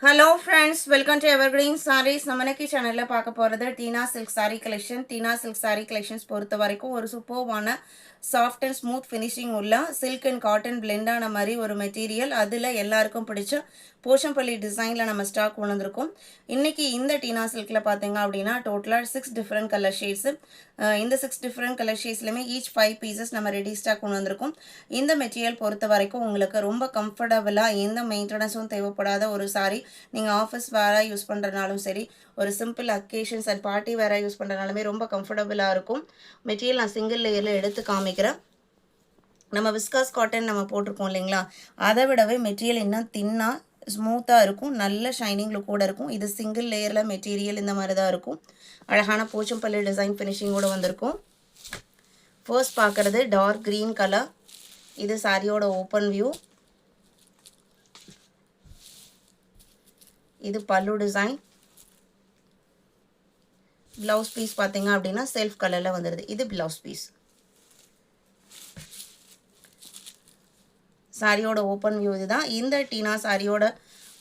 Hello friends, welcome to Evergreen Sarees. நம்ம இன்னைக்கு சேனல்ல பார்க்க போறது டீனா சில்க் saree collection. டீனா சில்க் saree collections பொறுத்த வரைக்கும் ஒரு சூப்பர்வான சாஃப்ட் அண்ட் ஸ்மூத் ஃபினிஷிங் உள்ள சில்க் அண்ட் காட்டன் பிளெண்ட் ஆன மாதிரி ஒரு மெட்டீரியல். அதுல எல்லாருக்கும் பிடிச்ச போஷம்பள்ளி டிசைன்ல நம்ம ஸ்டாக் கொண்டு வந்திருக்கோம். இன்னைக்கு இந்த டீனா சில்க்ல பாத்தீங்க அப்படின்னா டோட்டலா 6 டிஃபரெண்ட் கலர் ஷேட்ஸ். இந்த 6 டிஃபரெண்ட் கலர் ஷேட்ஸ்லயுமே ஈச் 5 பீசஸ் நம்ம ரெடி ஸ்டாக் கொண்டு வந்திருக்கோம். இந்த மெட்டீரியல் பொறுத்த வரைக்கும் உங்களுக்கு ரொம்ப கம்ஃபர்டபுளா எந்த மெயின்டெனன்ஸும் தேவைப்படாத ஒரு saree. நீங்கள் ஆஃபீஸ் வேராக யூஸ் பண்ணுறதுனாலும் சரி, ஒரு சிம்பிள் அக்கேஷன்ஸ் அண்ட் பார்ட்டி வேராக யூஸ் பண்ணுறதுனாலுமே ரொம்ப கம்ஃபர்டபுளாக இருக்கும். மெட்டீரியல் நான் சிங்கிள் லேயரில் எடுத்து காமிக்கிறேன். நம்ம விஸ்காஸ் காட்டன் நம்ம போட்டிருக்கோம் இல்லைங்களா, அதை விடவே மெட்டீரியல் இன்னும் தின்னாக ஸ்மூத்தாக இருக்கும், நல்ல ஷைனிங் லுக்கோடு இருக்கும். இது சிங்கிள் லேயரில் மெட்டீரியல் இந்த மாதிரி தான் இருக்கும். அழகான போச்சம்பள்ளி டிசைன் ஃபினிஷிங்கோடு வந்திருக்கும். ஃபர்ஸ்ட் பார்க்குறது டார்க் க்ரீன் கலர். இது சாரியோட ஓப்பன் வியூ. இது பல்லு டிசைன். பிளவுஸ் பீஸ் பார்த்தீங்க அப்படின்னா செல்ஃப் கலரில் வந்துடுது. இது பிளவுஸ் பீஸ். சாரியோட ஓப்பன் வியூ இதுதான். இந்த டீனா சாரியோட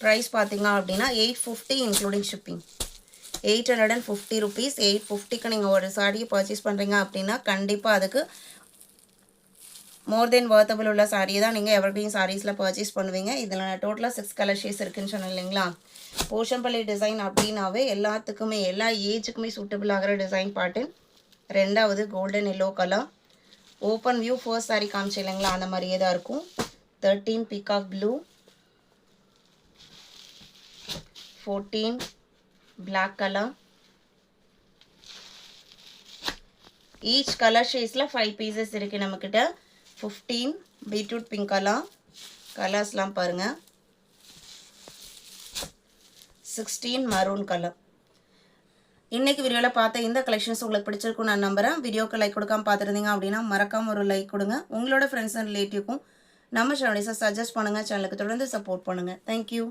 ப்ரைஸ் பார்த்தீங்க அப்படின்னா 850 இன்க்ளூடிங் ஷிப்பிங். 850 rupees. 850க்கு நீங்கள் ஒரு சாரியை பர்ச்சேஸ் பண்ணுறீங்க அப்படின்னா கண்டிப்பாக அதுக்கு மோர் தென் வர்த்தபிள் உள்ள சாரியை தான் நீங்கள் எவர்கிரீன் சாரீஸில் பர்ச்சேஸ் பண்ணுவீங்க. இதில் டோட்டலாக 6 கலர் ஷேட்ஸ் இருக்குன்னு சொன்னேன் இல்லைங்களா. போஷம்பள்ளி டிசைன் அப்படின்னாவே எல்லாத்துக்குமே எல்லா ஏஜுக்குமே சூட்டபிள் ஆகிற டிசைன் பாட்டு. ரெண்டாவது golden yellow colour. Open view first sari காமிச்சு இல்லைங்களா, அந்த மாதிரியே தான் இருக்கும். 13 peacock blue. 14 black colour. Each colour ஷேட்ஸில் 5 பீசஸ் இருக்குது நம்மக்கிட்ட. 15 பீட்ரூட் பிங்க் கலர். கலர்ஸ்லாம் பாருங்கள். 16 மரூன் கலர். இன்னைக்கு வீடியோவில் பார்த்த இந்த கலெக்ஷன்ஸ் உங்களுக்கு பிடிச்சிருக்கும் நான் நம்புறேன். வீடியோக்கு லைக் கொடுக்காம பார்த்துருந்தீங்க அப்படின்னா மறக்காம ஒரு லைக் கொடுங்க. உங்களோட ஃப்ரெண்ட்ஸ் அண்ட் ரிலேட்டிவ்க்கும் நம்ம சேனலை சஜஸ்ட் பண்ணுங்கள். சேனலுக்கு தொடர்ந்து சப்போர்ட் பண்ணுங்கள். தேங்க்யூ.